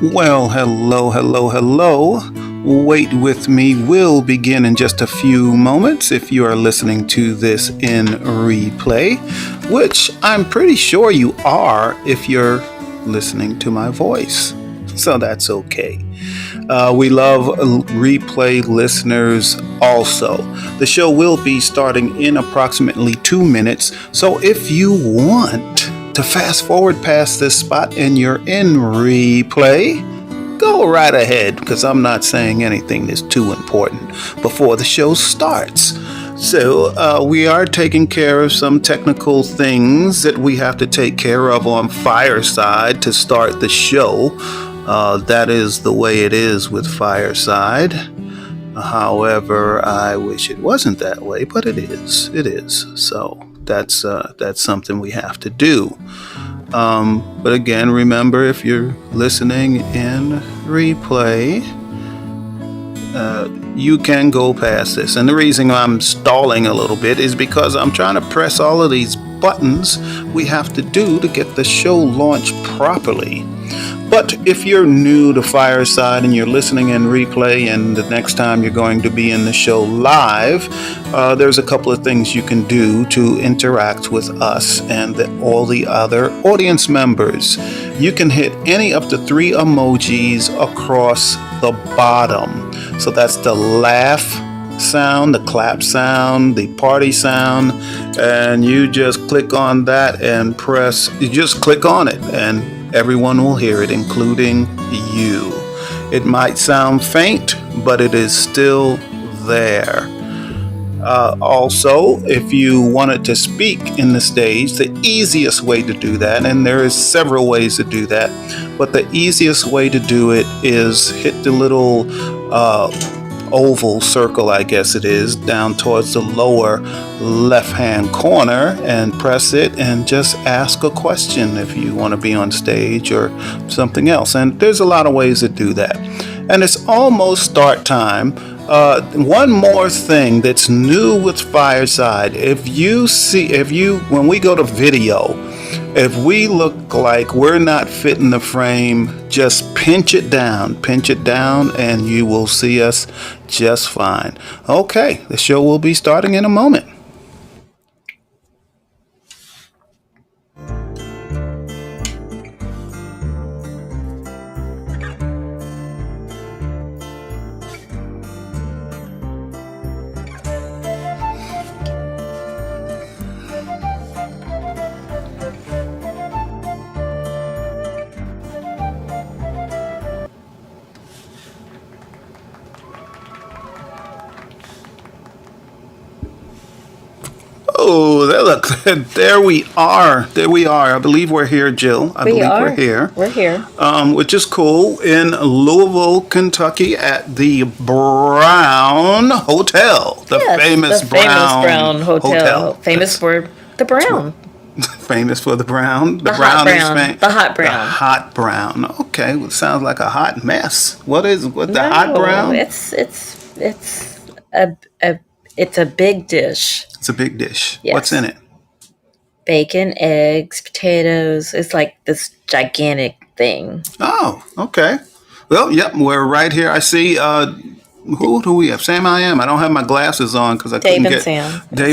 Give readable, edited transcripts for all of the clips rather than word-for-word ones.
Well, hello, hello, hello. Wait with me will begin in just a few moments if you are listening to this in replay, which I'm pretty sure you are if you're listening to my voice. So that's okay. We love replay listeners also. The show will be starting in approximately 2 minutes, so if you want to fast forward past this spot and you're in replay, go right ahead because I'm not saying anything that's too important before the show starts. So we are taking care of some technical things that we have to take care of on Fireside to start the show. That is the way it is with Fireside. However, I wish it wasn't that way, but it is. It is. So that's something we have to do. But again, remember, if you're listening in replay, you can go past this. And the reason I'm stalling a little bit is because I'm trying to press all of these buttons we have to do to get the show launched properly. But if you're new to Fireside and you're listening in replay and the next time you're going to be in the show live, there's a couple of things you can do to interact with us and all the other audience members. You can hit any up to 3 emojis across the bottom. So that's the laugh sound, the clap sound, the party sound, and you just click on that and you just click on it and everyone will hear it, including you. It might sound faint, but it is still there. Also, if you wanted to speak in the stage, the easiest way to do that, and there is several ways to do that, but the easiest way to do it is hit the little oval circle, I guess it is, down towards the lower left-hand corner and press it and just ask a question if you want to be on stage or something else. And there's a lot of ways to do that. And it's almost start time. One more thing that's new with Fireside, when we go to video, if we look like we're not fitting the frame, just pinch it down, and you will see us just fine. Okay, the show will be starting in a moment. Oh, look, there we are. I believe we're here, Jill. We're here. We're here. Which is cool, in Louisville, Kentucky at the Brown Hotel. The famous Brown Hotel. Famous for the brown. Famous for the brown. The hot brown. The hot brown. The hot brown. Okay, well, sounds like a hot mess. What the hot brown? It's a big dish. It's a big dish. Yes. What's in it? Bacon, eggs, potatoes. It's like this gigantic thing. Oh, okay. Well, yep, we're right here. I see. Who do we have? Sam I am. I don't have my glasses on because Dave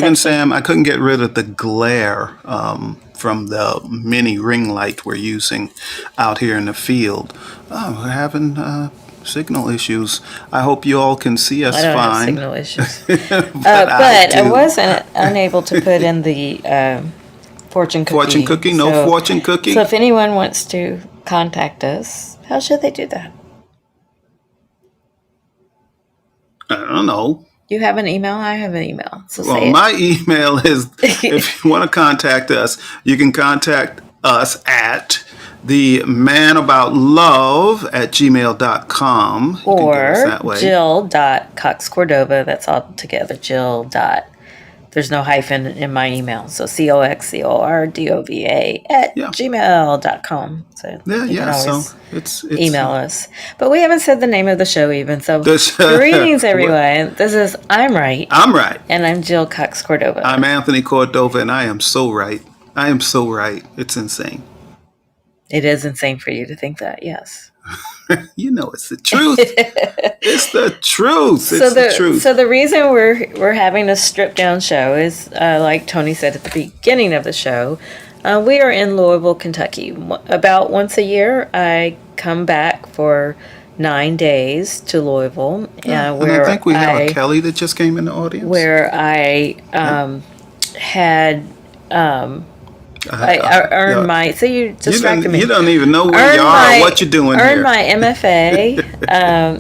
and Sam. I couldn't get rid of the glare from the mini ring light we're using out here in the field. Oh, we're having signal issues. I hope you all can see us fine. I don't have signal issues. but I wasn't unable to put in the fortune cookie. Fortune cookie? No fortune cookie? So if anyone wants to contact us, how should they do that? I don't know. You have an email? I have an email. So Well, say my email is, if you want to contact us, you can contact us at themanaboutlove@gmail.com. You can get us or that way. Jill.coxcordova. That's all together. Jill. There's no hyphen in my email. So COXCORDOVA@gmail.com. So you can always it's email us. But we haven't said the name of the show even. So greetings, everyone. This is I'm Right. I'm Right. And I'm Jill Cox Cordova. I'm Anthony Cordova, and I am so right. I am so right. It's insane. It is insane for you to think that, yes. You know, it's the truth. It's the truth. It's the truth. So the reason we're having a stripped down show is, like Tony said at the beginning of the show, we are in Louisville, Kentucky. About once a year, I come back for 9 days to Louisville. And I think we have a Kelly that just came in the audience. Where I had... I earned my... So you distracted me. You don't even know where you are or what you're doing here. Earned my MFA.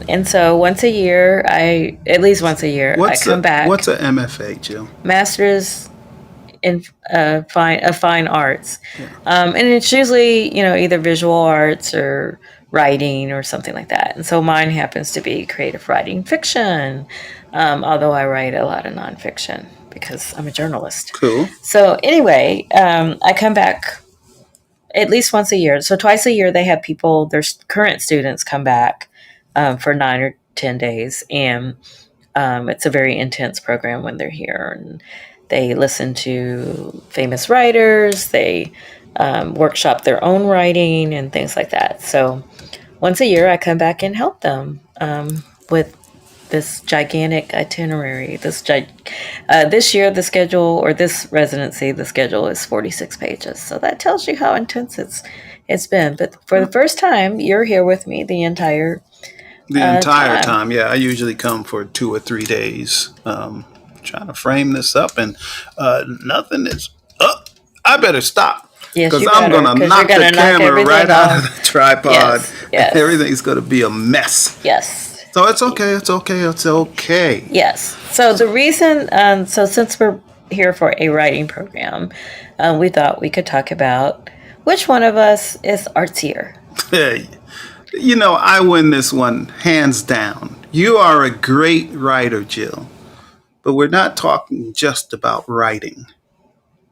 And so once a year, at least once a year, I come back. What's an MFA, Jill? Master's in fine arts. Yeah. And it's usually, either visual arts or writing or something like that. And so mine happens to be creative writing fiction, although I write a lot of nonfiction, because I'm a journalist. Cool. So anyway, I come back at least once a year. So twice a year they have people, their current students come back for 9 or 10 days. And it's a very intense program when they're here. And they listen to famous writers. They workshop their own writing and things like that. So once a year I come back and help them with this gigantic itinerary. This year, the schedule, or this residency, the schedule is 46 pages. So that tells you how intense it's been. But for the first time, you're here with me the entire time. Yeah, I usually come for 2 or 3 days, trying to frame this up, and nothing is up. I better stop. Yes, because I'm going to knock the camera right out of the tripod. Yes. Everything's going to be a mess. Yes. So it's okay. It's okay. Yes. So the reason, since we're here for a writing program, we thought we could talk about which one of us is artsier. Hey, I win this one hands down. You are a great writer, Jill, but we're not talking just about writing.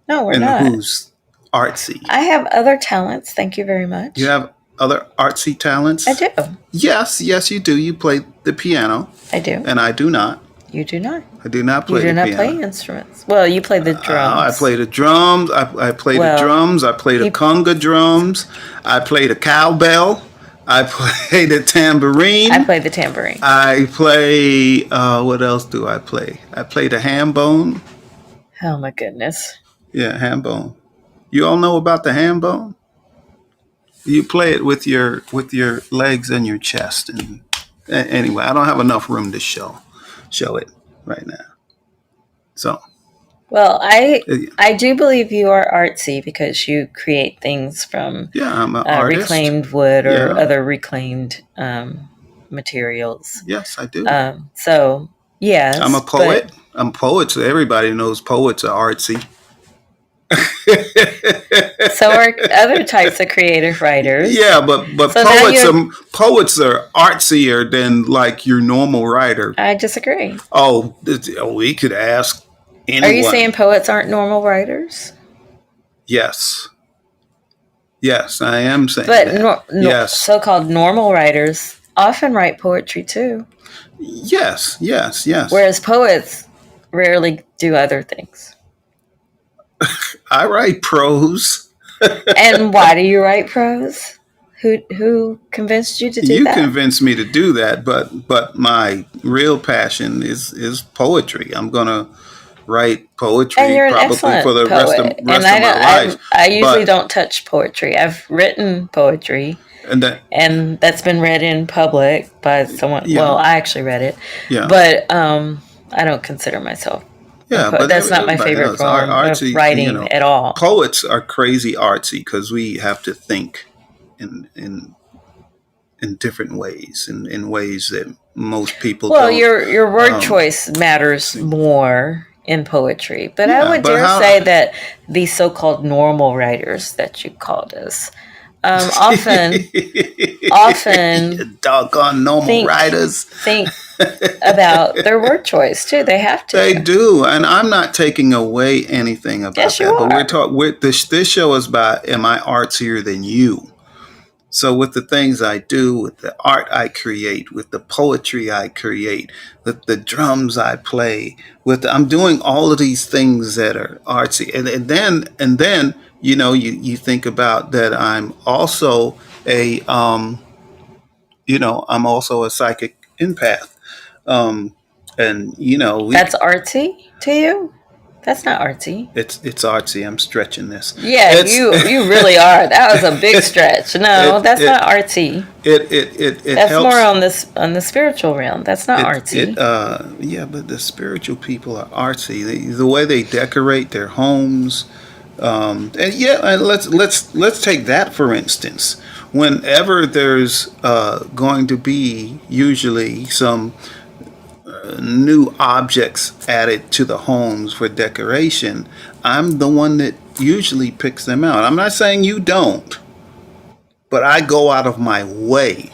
No, we're not. And who's artsy? I have other talents. Thank you very much. You have other artsy talents? I do. Yes, you do. You play the piano. I do. And I do not. You do not. I do not play the piano. You do not play instruments. Well, you play the drums. I play the drums. I play the drums. I play the conga drums. I play the cowbell. I play the tambourine. I play the tambourine. I play, what else do I play? I play the ham bone. Oh, my goodness. Yeah, ham bone. You all know about the ham bone? You play it with your legs and your chest. And anyway, I don't have enough room to show it right now. So. Well, I do believe you are artsy because you create things from I'm an artist. Reclaimed wood or other reclaimed materials. Yes, I do. So, yes. I'm a poet. I'm a poet, so everybody knows poets are artsy. So are other types of creative writers. Yeah, but so poets are artsier than like your normal writer. I disagree. Oh, we could ask anyone. Are you saying poets aren't normal writers? Yes, I am saying that. But yes, so-called normal writers often write poetry too. Yes. Whereas poets rarely do other things. I write prose. And why do you write prose? Who convinced you to do that? You convinced me to do that, but my real passion is poetry. I'm gonna write poetry probably for the rest of my life. I usually don't touch poetry. I've written poetry, and that's been read in public by someone. Yeah. Well, I actually read it, but I don't consider myself. Yeah, but that's not my favorite form of writing at all. Poets are crazy artsy because we have to think in in different ways, in ways that most people Well, don't. your word choice matters more in poetry, but I Yeah, would but dare how? say that these so-called normal writers that you called us often Doggone normal think writers. think about their word choice too. They have They to. do, and I'm not taking away anything about Yes, you that. But we're are. talking. This show is about, am I artsier than you? So with the things I do, with the art I create, with the poetry I create, with the drums I play, I'm doing all of these things that are artsy, and then you think about that. I'm also I'm also a psychic empath, um, and we. That's artsy to you? That's not artsy. It's artsy. I'm stretching this. Yeah, It's you really are. That was a big stretch. No, it that's it not artsy. it That's more helps. on the spiritual realm. That's not artsy. Yeah, but the spiritual people are artsy. The way they decorate their homes, and yeah, and let's take that for instance. Whenever there's going to be usually some new objects added to the homes for decoration, I'm the one that usually picks them out. I'm not saying you don't, but I go out of my way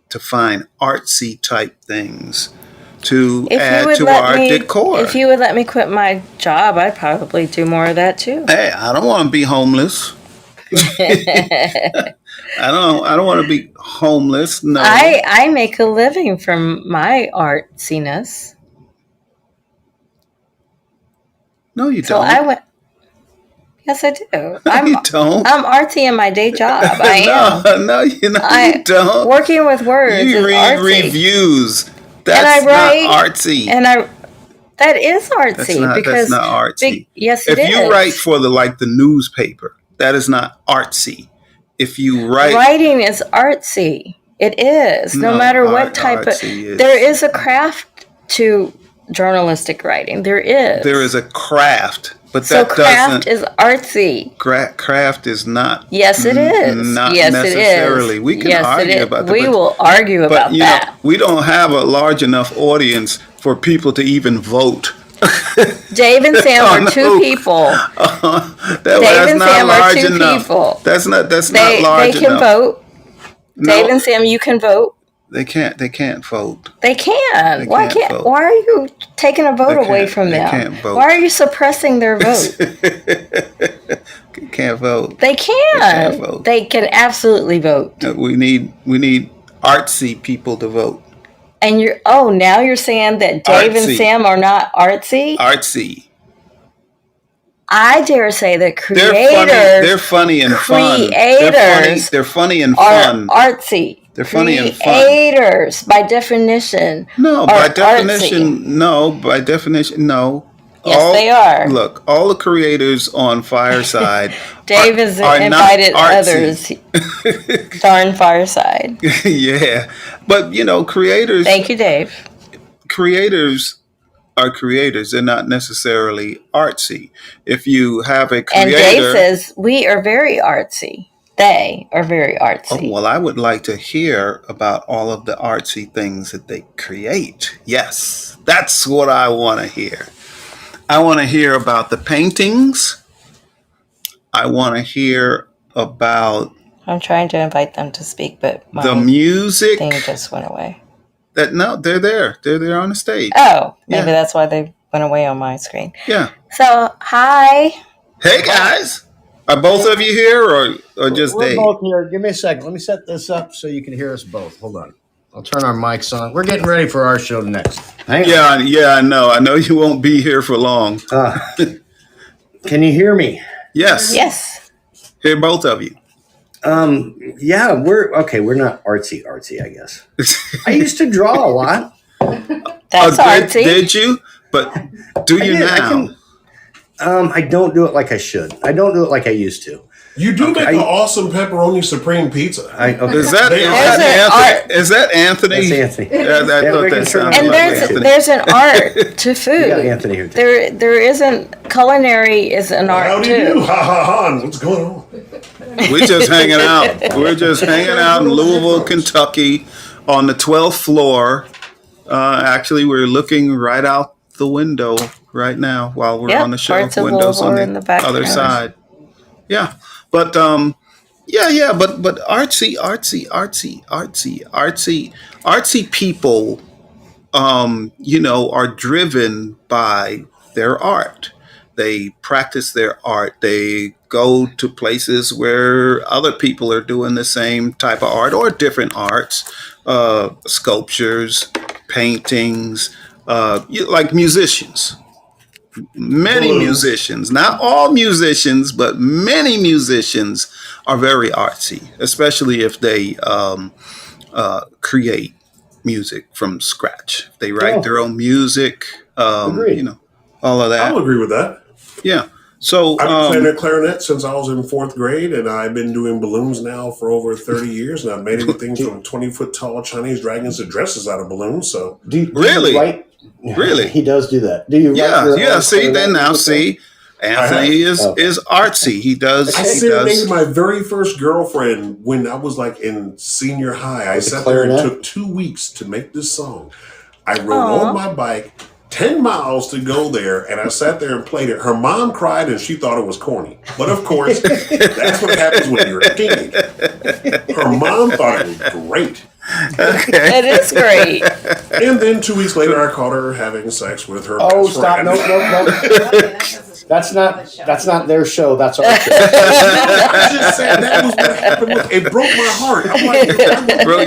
to find artsy type things to add to our decor. If you would let me quit my job, I'd probably do more of that too. Hey, I don't want to be homeless. I don't want to be homeless. No. I make a living from my artsiness. No, you So don't. I went. Yes, I do. No, you don't. I'm artsy in my day job. I am. No, you don't. Working with words You is read artsy. reviews. And That's I write, not artsy. That is artsy That's not artsy. Yes, it if is. you write for the newspaper, that is not artsy. If you write, writing is artsy. It is. No matter what type of. There is a craft to journalistic writing. There is. There is a craft, but so that craft is artsy. Craft is not. Yes, it is. Not yes, necessarily. it is. We can argue about that. We will argue about that. We don't have a large enough audience for people to even vote. Dave and Sam are two people. Dave and Sam are two people. That's not large enough. They can vote. No, Dave and Sam, you can vote. They can't vote. They can. They Why can't can't? vote. Why are you taking a vote away from them? They can't vote. Why are you suppressing their vote? Can't vote. They can. They can't vote. They can absolutely vote. We need artsy people to vote. And now you're saying that Dave and Sam are not artsy? Artsy. I dare say that creators. They're funny and fun. They're funny and fun. Artsy. They're funny and fun. Creators, by definition. No, by definition, artsy. no. By definition, no. Yes, they are. Look, all the creators on Fireside. Dave has invited others. Darn Fireside. Yeah, but creators. Thank you, Dave. Creators are creators. They're not necessarily artsy. If you have a creator, and Dave says we are very artsy. They are very artsy. Oh, well, I would like to hear about all of the artsy things that they create. Yes, that's what I want to hear. I want to hear about the paintings. I want to hear about. I'm trying to invite them to speak, but the music thing just went away. No, they're there. They're there on the stage. Oh, maybe that's why they went away on my screen. Yeah. So, hi. Hey, guys. Are both of you here or just We're Dave? both here. Give me a second. Let me set this up so you can hear us both. Hold on. I'll turn our mics on. We're getting ready for our show next. Yeah, I know. I know you won't be here for long. Can you hear me? Yes. Yes. Hear both of you. Yeah, we're not artsy, I guess. I used to draw a lot. That's artsy. Did you? But do you now? I don't do it like I should. I don't do it like I used to. You do make an awesome pepperoni supreme pizza. Is that Anthony? That's Anthony. There's an art to food. Yeah, Anthony here too. There isn't culinary is an art How do too. you do? Ha ha ha! What's going on? We're just hanging out. We're just hanging out in Louisville, Kentucky, on the 12th floor. Actually, we're looking right out the window right now while we're on Yep, the show. parts of Windows Louisville on are the in the other background. side. Yeah, but but artsy people, are driven by their art. They practice their art. They go to places where other people are doing the same type of art or different arts, sculptures, paintings, like musicians. Many Balloons. musicians, not all musicians, but many musicians are very artsy, especially if they create music from scratch. They write Oh, their own music, agreed. all of I'll that. agree with that. Yeah. So, I've been playing the clarinet since I was in fourth grade, and I've been doing balloons now for over 30 years. And I've made anything from 20-foot tall Chinese dragons to dresses out of balloons. So, Do really? you write? Really? He does do that. Do you write yeah, your yeah. own See, then clarinet now, music? see, Anthony is artsy. He does. I He serenaded does. my very first girlfriend when I was like in senior high. I With the sat there and clarinet? took 2 weeks to make this song. I rode on my bike 10 miles to go there, and I sat there and played it. Her mom cried, and she thought it was corny. But of course, that's what happens when you're a teen. Her mom thought it was great. Okay. It is great. And then 2 weeks later, I caught her having sex with her Oh, best stop! friend. No. That's not their show. That's our show. I just said that was what happened. It broke my heart. I'm like, Bro,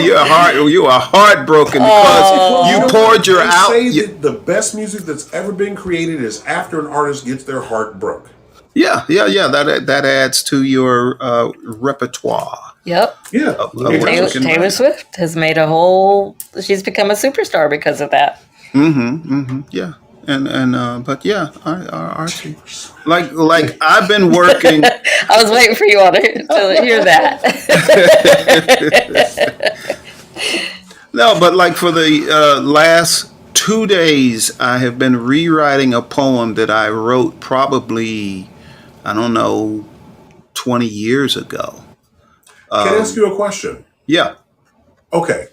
you are heartbroken because you poured your they out. say that the best music that's ever been created is after an artist gets their heart broke. Yeah. That adds to your repertoire. Yep. Yeah. Of what you Taylor, can Taylor write. Swift has made she's become a superstar because of that. Yeah. But yeah, Archie. Like I've been working. I was waiting for you all to hear that. No, but like for the last 2 days, I have been rewriting a poem that I wrote probably, I don't know, 20 years ago. Can I ask you a question? Yeah. Okay.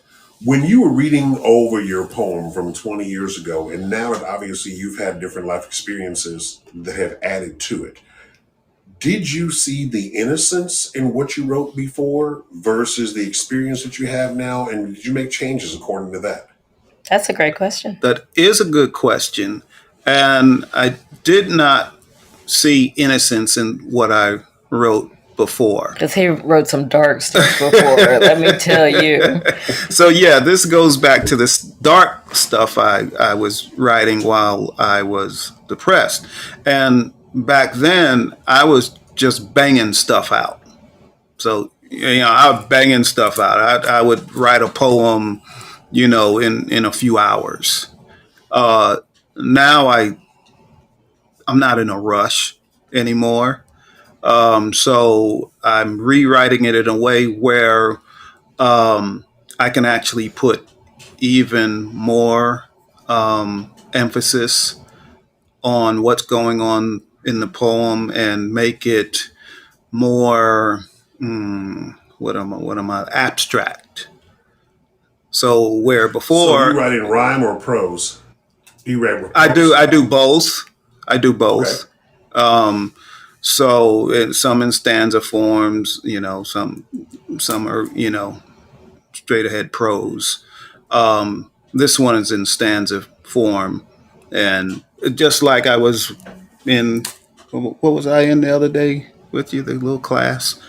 When you were reading over your poem from 20 years ago, and now that obviously you've had different life experiences that have added to it, did you see the innocence in what you wrote before versus the experience that you have now? And did you make changes according to that? That's a great question. That is a good question. And I did not see innocence in what I wrote before. Because he wrote some dark stuff before, let me tell you. So yeah, this goes back to this dark stuff I was writing while I was depressed. And back then I was just banging stuff out. So, I was banging stuff out. I would write a poem, in a few hours. Now I'm not in a rush anymore. So I'm rewriting it in a way where I can actually put even more emphasis on what's going on in the poem and make it more abstract. So where So before you write in rhyme or prose? You write with I prose? do both. I do both. Okay. So some in stanza forms, some are, straight ahead prose. This one is in stanza form, and just like I was in, what was I in the other day with you, the little class?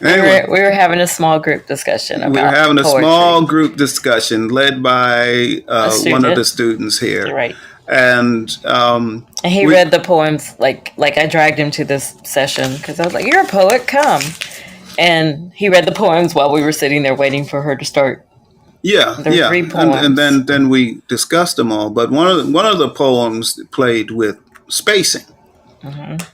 Anyway, We were having a small group discussion about we were having a poetry. small group discussion led by one of the students here. Right. And And he read the poems like I dragged him to this session because I was like, "You're a poet, come!" And he read the poems while we were sitting there waiting for her to start. yeah, There were yeah, 3 poems. and then we discussed them all. But one of the poems played with spacing,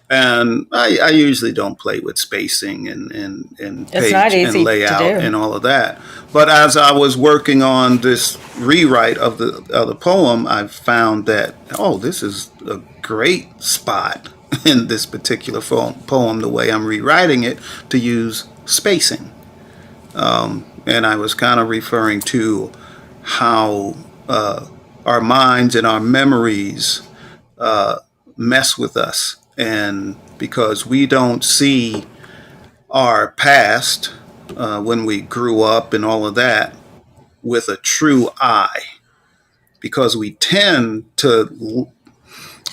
and I usually don't play with spacing and It's not page easy and to layout do. and all of that. But as I was working on this rewrite of the poem, I found that this is a great spot in this particular poem, the way I'm rewriting it, to use spacing. And I was kind of referring to how our minds and our memories mess with us. And because we don't see our past when we grew up and all of that with a true eye, because we tend to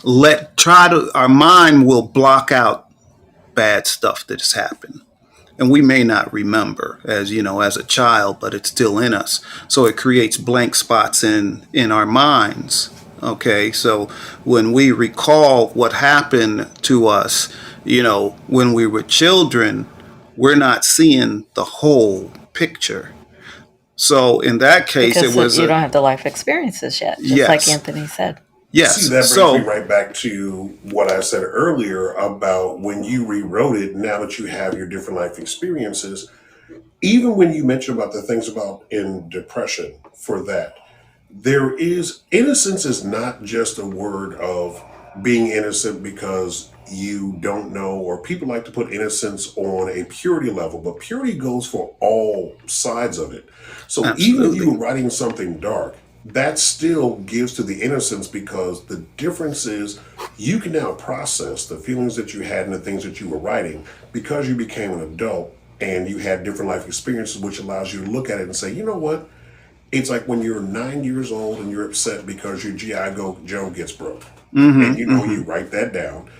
our mind will block out bad stuff that has happened. And we may not remember as a child, but it's still in us. So it creates blank spots in our minds. Okay. So when we recall what happened to us, when we were children, we're not seeing the whole picture. So in that case, because it was you don't have the life experiences yet, just like yes, Anthony said. yes. See, that brings So me right back to what I said earlier about when you rewrote it, now that you have your different life experiences, even when you mentioned about the things about in depression for that, there is innocence is not just a word of being innocent because you don't know, or people like to put innocence on a purity level, but purity goes for all sides of it. So even if you absolutely, were writing something dark, that still gives to the innocence, because the difference is you can now process the feelings that you had and the things that you were writing because you became an adult and you had different life experiences, which allows you to look at it and say, you know what? It's like when you're 9 years old and you're upset because your Joe gets broke. And you write that down.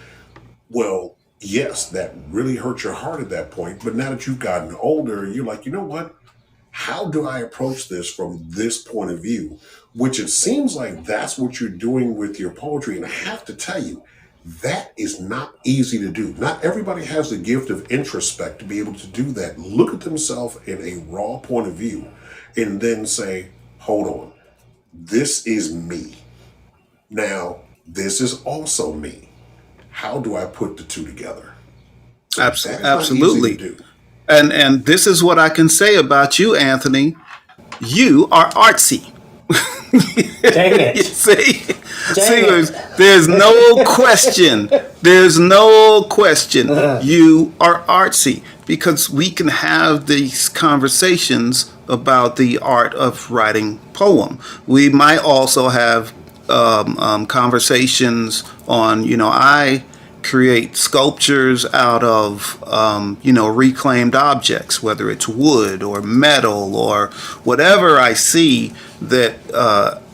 Well, yes, that really hurt your heart at that point. But now that you've gotten older, you're like, you know what? How do I approach this from this point of view? Which it seems like that's what you're doing with your poetry. And I have to tell you, that is not easy to do. Not everybody has the gift of introspect to be able to do that. Look at themselves in a raw point of view and then say, hold on, this is me. Now, this is also me. How do I put the two together? So that is not easy to absolutely. do. And this is what I can say about you, Anthony. You are artsy. Dang You it. see, Dang there's no question. There's no question. You are artsy, because we can have these conversations about the art of writing poem. We might also have conversations on, I create sculptures out of, reclaimed objects, whether it's wood or metal or whatever I see that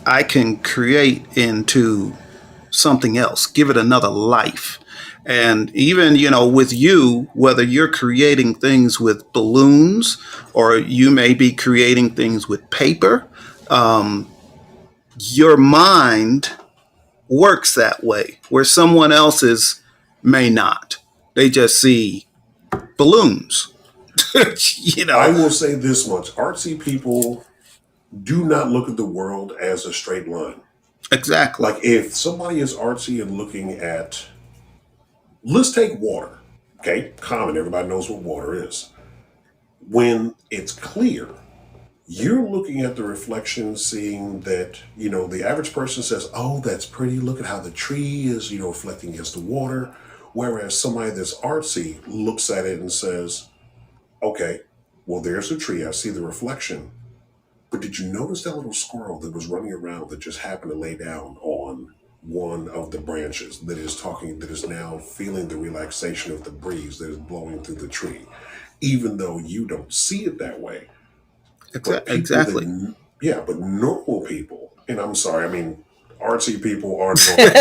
I can create into something else, give it another life. And even, with you, whether you're creating things with balloons or you may be creating things with paper, your mind works that way, where someone else's may not. They just see balloons. you I know, will say this much: artsy people do not look at the world as a straight line. exactly. Like if somebody is artsy and looking at, let's take water, okay? Common, everybody knows what water is. When it's clear, you're looking at the reflection, seeing that, the average person says, oh, that's pretty. Look at how the tree is, reflecting against the water. Whereas somebody that's artsy looks at it and says, okay, well, there's the tree. I see the reflection. But did you notice that little squirrel that was running around that just happened to lay down on one of the branches, that is now feeling the relaxation of the breeze that is blowing through the tree, even though you don't see it that way? But people Exactly. that, yeah, but normal people, and I'm sorry, I mean, artsy people are normal. But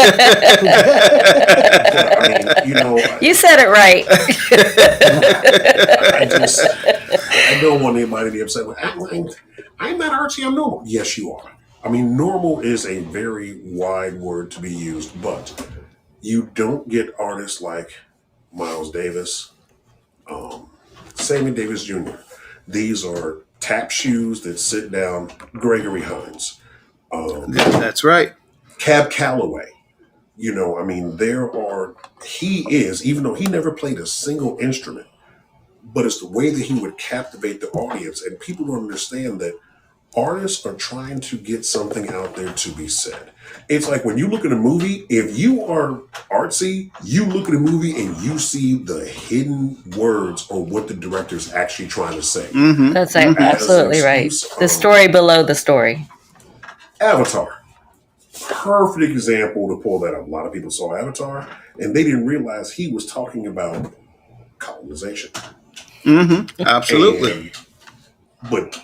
I mean, You said it right. I just, I don't want anybody to be upset. I'm not artsy, I'm normal. Yes, you are. I mean, normal is a very wide word to be used, but you don't get artists like Miles Davis, Sammy Davis Jr. These are tap shoes that sit down. Gregory Hines, That's right. Cab Calloway. I mean, he is, even though he never played a single instrument, but it's the way that he would captivate the audience. And people don't understand that artists are trying to get something out there to be said. It's like when you look at a movie, if you are artsy, you look at a movie and you see the hidden words or what the director's actually trying to say. That's absolutely right. The story below the story. Avatar. Perfect example to pull that up. A lot of people saw Avatar and they didn't realize he was talking about colonization. Absolutely. But,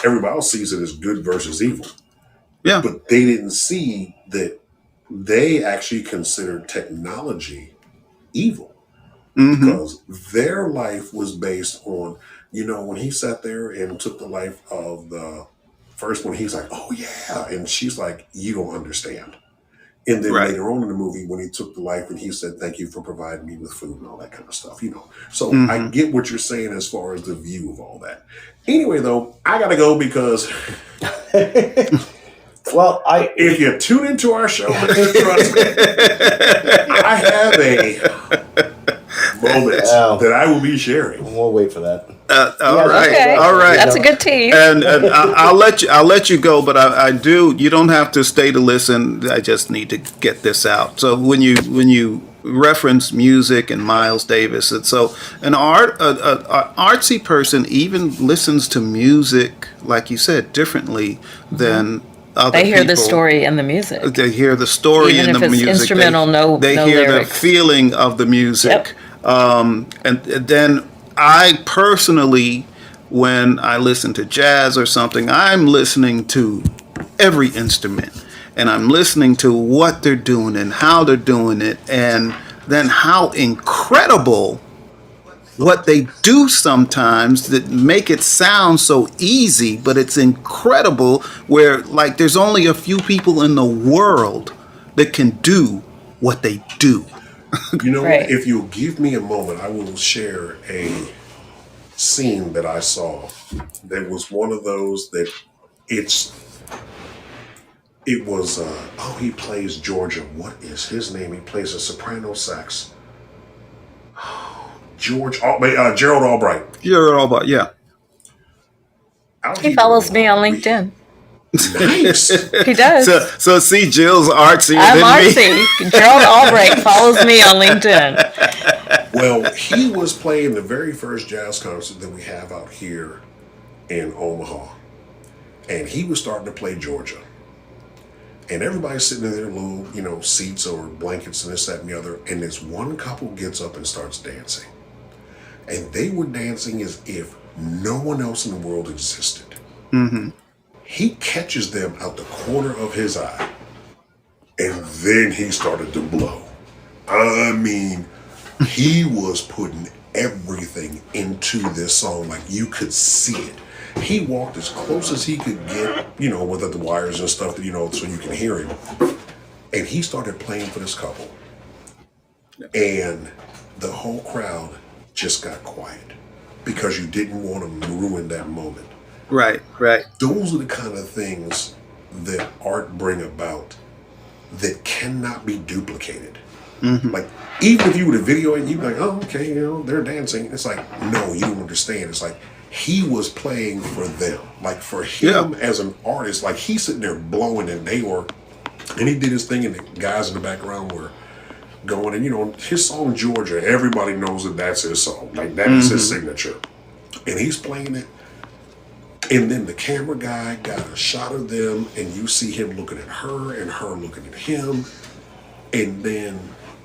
everybody else sees it as good versus evil. Yeah. But they didn't see that they actually considered technology evil. Because their life was based on, when he sat there and took the life of the first one, he's like, oh yeah. And she's like, you don't understand. And then later on in the movie, when he took the life and he said, thank you for providing me with food and all that kind of stuff, So I get what you're saying as far as the view of all that. Anyway, though, I got to go because well, if you tune into our show, trust me, I have a moment that I will be sharing. We'll wait for that. All right. Okay. All right. That's a good tease. And I'll let you go, but I do. You don't have to stay to listen. I just need to get this out. So when you reference music and Miles Davis, and so an artsy person even listens to music, like you said, differently than other They hear people. the story and the music. They hear the story Even in if the it's music. instrumental, they no hear lyrics. the feeling of the music. And then I personally, when I listen to jazz or something, I'm listening to every instrument. And I'm listening to what they're doing and how they're doing it. And then how incredible what they do sometimes that make it sound so easy, but it's incredible where like there's only a few people in the world that can do what they do. Right. If you'll give me a moment, I will share a scene that I saw that was one of those that it was he plays Georgia. What is his name? He plays a soprano sax. Gerald Albright. You're all about, yeah. He follows me on LinkedIn. Nice. He does. So see, Jill's artsier I'm than me. artsy. Gerald Albright follows me on LinkedIn. Well, he was playing the very first jazz concert that we have out here in Omaha. And he was starting to play Georgia. And everybody's sitting in their little, seats or blankets and this, that, and the other. And this one couple gets up and starts dancing. And they were dancing as if no one else in the world existed. He catches them out the corner of his eye. And then he started to blow. I mean, he was putting everything into this song. Like you could see it. He walked as close as he could get, with the wires and stuff, so you can hear him. And he started playing for this couple. And the whole crowd just got quiet because you didn't want to ruin that moment. Right. Those are the kind of things that art bring about that cannot be duplicated. Like, even if you were to video it, you'd be like, oh, okay, they're dancing. It's like, no, you don't understand. It's like, he was playing for them. Like, for him as an artist, like, he's sitting there blowing and and he did his thing and the guys in the background were going. And, his song, Georgia, everybody knows that that's his song. Like, that is his signature. And he's playing it. And then the camera guy got a shot of them, and you see him looking at her and her looking at him. And then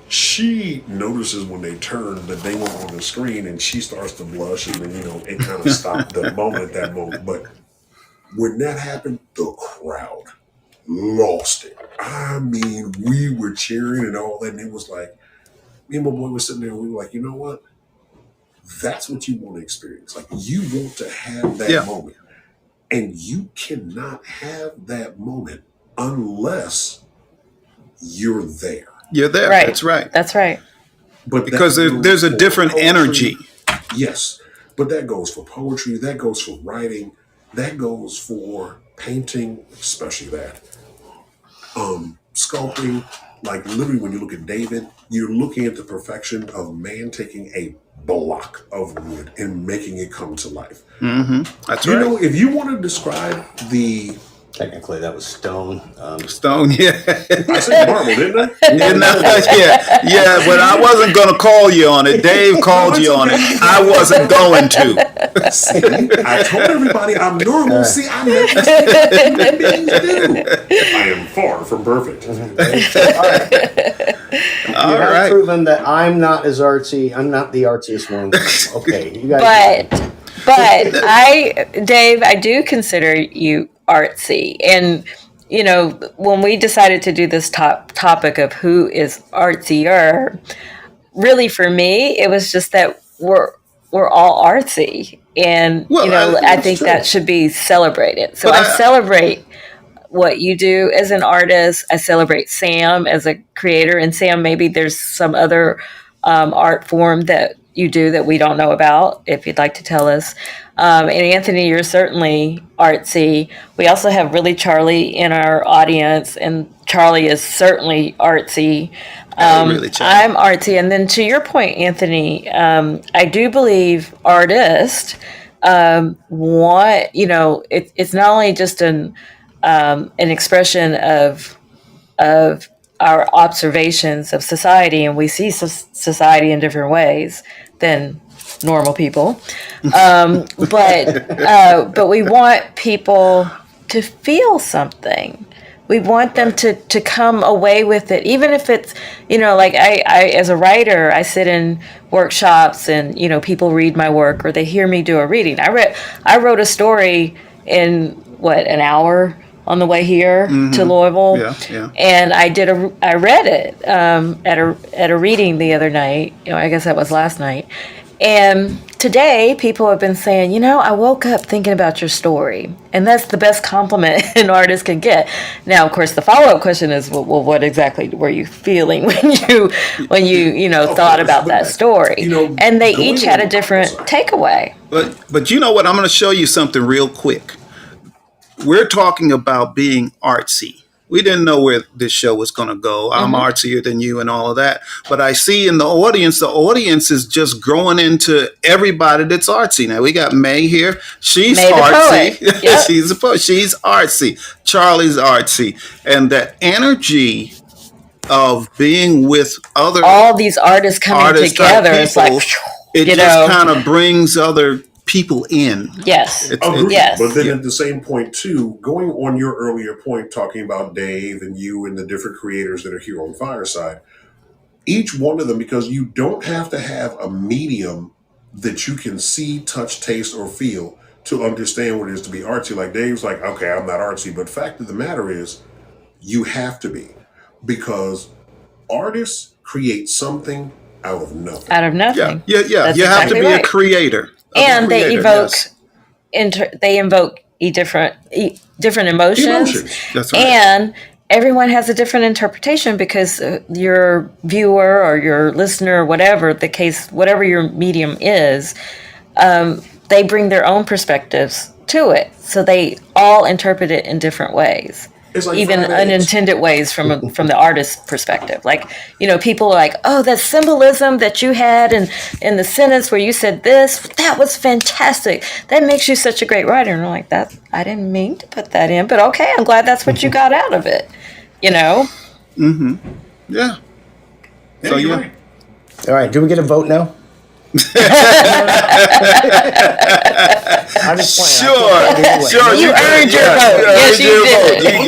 she notices when they turn that they went on the screen, and she starts to blush, and then, it kind of stopped the moment at that moment. But when that happened, the crowd lost it. I mean, we were cheering and all that, and it was like, me and my boy was sitting there, and we were like, you know what? That's what you want to experience. Like, you want to have that moment. And you cannot have that moment unless you're there. You're there. Right. That's right. That's right. But Because there's a different poetry. energy. Yes. But that goes for poetry. That goes for writing. That goes for painting, especially that. Sculpting. Like, literally, when you look at David, you're looking at the perfection of man taking a block of wood and making it come to life. That's You right. know, if you want to describe the Technically, that was stone. Stone, yeah. I said marble, didn't I? yeah. But I wasn't going to call you on it. Dave called you on it. I wasn't going to. See, I told everybody I'm normal. See, I make mistakes human beings do. I am far from perfect. All right. You have proven that I'm not as artsy. I'm not the artsiest one. Okay, you guys. But Dave, I do consider you artsy. And, you know, when we decided to do this topic of who is artsier, really for me, it was just that we're all artsy. And, I think that should be celebrated. So I celebrate what you do as an artist. I celebrate Sam as a creator. And Sam, maybe there's some other art form that you do that we don't know about, if you'd like to tell us. And Anthony, you're certainly artsy. We also have really Charlie in our audience, and Charlie is certainly artsy. Really, I'm artsy. And then to your point, Anthony, I do believe artists want, it's not only just an expression of our observations of society, and we see society in different ways than normal people. But we want people to feel something. We want them to come away with it, even if it's, like I as a writer, I sit in workshops and, people read my work or they hear me do a reading. I wrote a story in an hour on the way here to Louisville. Yeah. And I read it at a reading the other night. I guess that was last night. And today, people have been saying, I woke up thinking about your story. And that's the best compliment an artist can get. Now, of course, the follow-up question is, well, what exactly were you feeling when you thought about that story? And they each had a different takeaway. But you know what? I'm going to show you something real quick. We're talking about being artsy. We didn't know where this show was going to go. I'm artsier than you and all of that. But I see in the audience is just growing into everybody that's artsy. Now, we got May here. She's May artsy. Yep. She's a poet. She's artsy. Charlie's artsy. And that energy of being with all these artists coming together, it's like, it just kind of brings other people in. Yes. Yes. But then at the same point too, going on your earlier point, talking about Dave and you and the different creators that are here on Fireside, each one of them, because you don't have to have a medium that you can see, touch, taste, or feel to understand what it is to be artsy. Like Dave's like, okay, I'm not artsy, but fact of the matter is you have to be, because artists create something out of nothing. Out of nothing. Yeah. That's you have exactly to be right. a creator. And they invoke different emotions. That's right. And everyone has a different interpretation because your viewer or your listener, or whatever the case, whatever your medium is, they bring their own perspectives to it. So they all interpret it in different ways. It's like even unintended ways from the artist's perspective. Like, people are like, oh, that symbolism that you had in the sentence where you said this, that was fantastic. That makes you such a great writer. And I'm like, I didn't mean to put that in, but okay, I'm glad that's what you got out of it. Mm-hmm. Yeah. So yeah. Right. All right. Do we get a vote now? I'm just playing. Sure. You earned your vote. Yes, you did.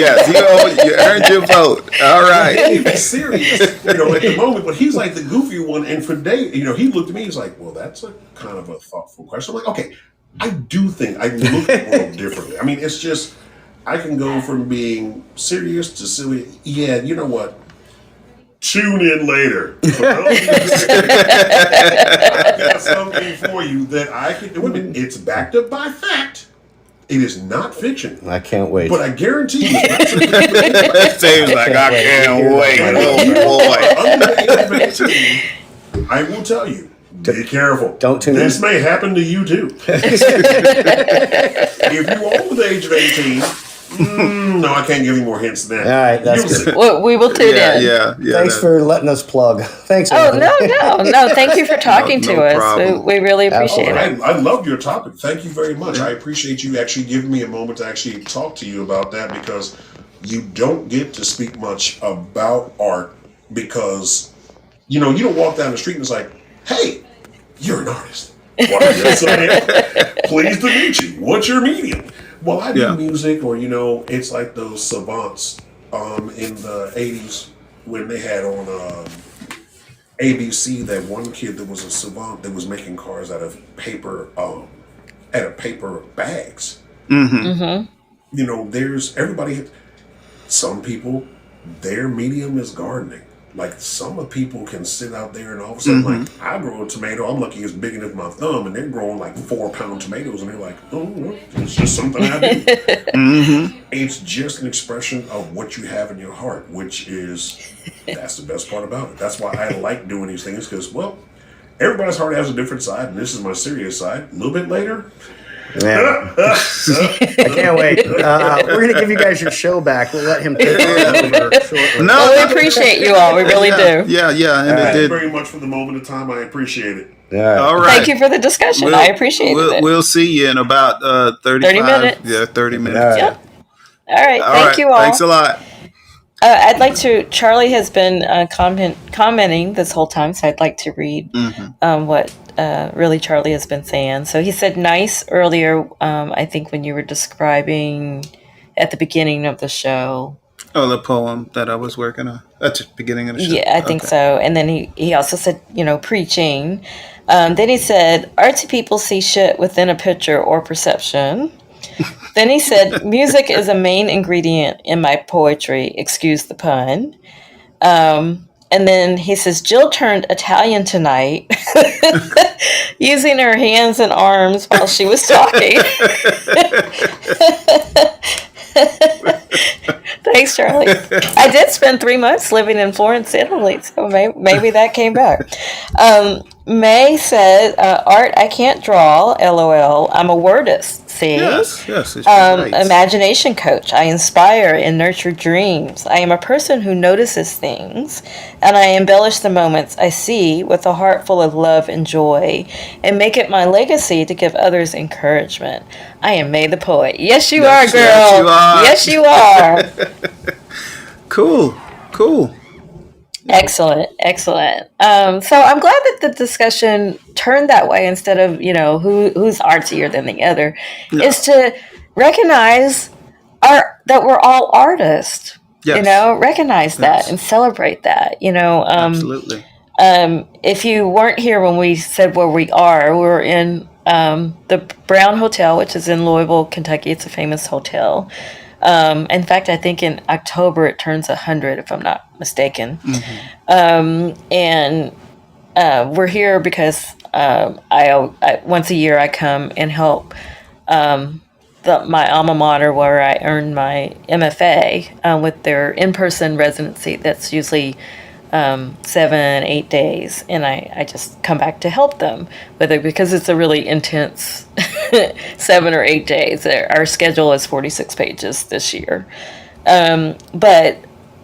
You earned your vote. All right. He's serious, at the moment, but he's like the goofy one. And for Dave, he looked at me. He's like, "Well, that's a kind of a thoughtful question." I'm like, "Okay, I do think I look at the world differently. I mean, it's just I can go from being serious to silly. Yeah, you know what? Tune in later. I've got something for you that I can do. It's backed up by fact. It is not fiction. I can't wait. But I guarantee you, it's not Seems like I can't wait. Under the age of 18, I will tell you, be careful. Don't tune in. This may happen to you too. If you are over the age of 18, No, I can't give you more hints than that. All right, that's good. Well, we will tune in. Yeah. Thanks for letting us plug. Thanks. Oh, Anthony. no. Thank you for talking No to us. problem. We really appreciate it. I love your topic. Thank you very much. I appreciate you actually giving me a moment to actually talk to you about that, because you don't get to speak much about art, because, you don't walk down the street and it's like, hey, you're an artist. What are you saying? Pleased to meet you. What's your medium? Well, I do music, or, it's like those savants in the 80s when they had on ABC that one kid that was a savant that was making cars out of paper, paper bags. There's everybody. Some people, their medium is gardening. Like, some people can sit out there and all of a sudden, like, I grow a tomato, I'm lucky it's big enough my thumb, and they're growing like 4-pound tomatoes, and they're like, oh, well, it's just something I do. It's just an expression of what you have in your heart, that's the best part about it. That's why I like doing these things, because, well, everybody's heart has a different side, and this is my serious side. A little bit later. Yeah. I can't wait. We're going to give you guys your show back. We'll let him take over shortly. No, we appreciate you all. We really do. Yeah. And Thank you very much for the moment of time. I appreciate it. All right. Thank you for the discussion. I appreciate it. We'll see you in about 30 minutes. Yeah, 30 minutes. All right. Yep. All right. Thank you all. Thanks a lot. I'd like to. Charlie has been commenting this whole time, so I'd like to read what really Charlie has been saying. So he said nice earlier. I think when you were describing at the beginning of the show. Oh, the poem that I was working on at the beginning of the show. Yeah, I think so. And then he also said, preaching. Then he said, artsy people see shit within a picture or perception. Then he said, music is a main ingredient in my poetry. Excuse the pun. And then he says, Jill turned Italian tonight using her hands and arms while she was talking. Thanks, Charlie. I did spend 3 months living in Florence, Italy, so maybe that came back. May said, art, I can't draw, LOL. I'm a wordist. See? Yes. It's right. Imagination coach. I inspire and nurture dreams. I am a person who notices things, and I embellish the moments I see with a heart full of love and joy, and make it my legacy to give others encouragement. I am May the poet. Yes, you are, girl. Yes, you are. Cool. Excellent. So I'm glad that the discussion turned that way instead of, who's artsier than the other, is to recognize that we're all artists. Yes. Recognize that and celebrate that. Absolutely. If you weren't here when we said where we are, we're in the Brown Hotel, which is in Louisville, Kentucky. It's a famous hotel. In fact, I think in October it turns 100, if I'm not mistaken. And we're here because I once a year I come and help my alma mater, where I earned my MFA, with their in-person residency. That's usually 7-8 days, and I just come back to help them with it because it's a really intense 7 or 8 days. Our schedule is 46 pages this year, but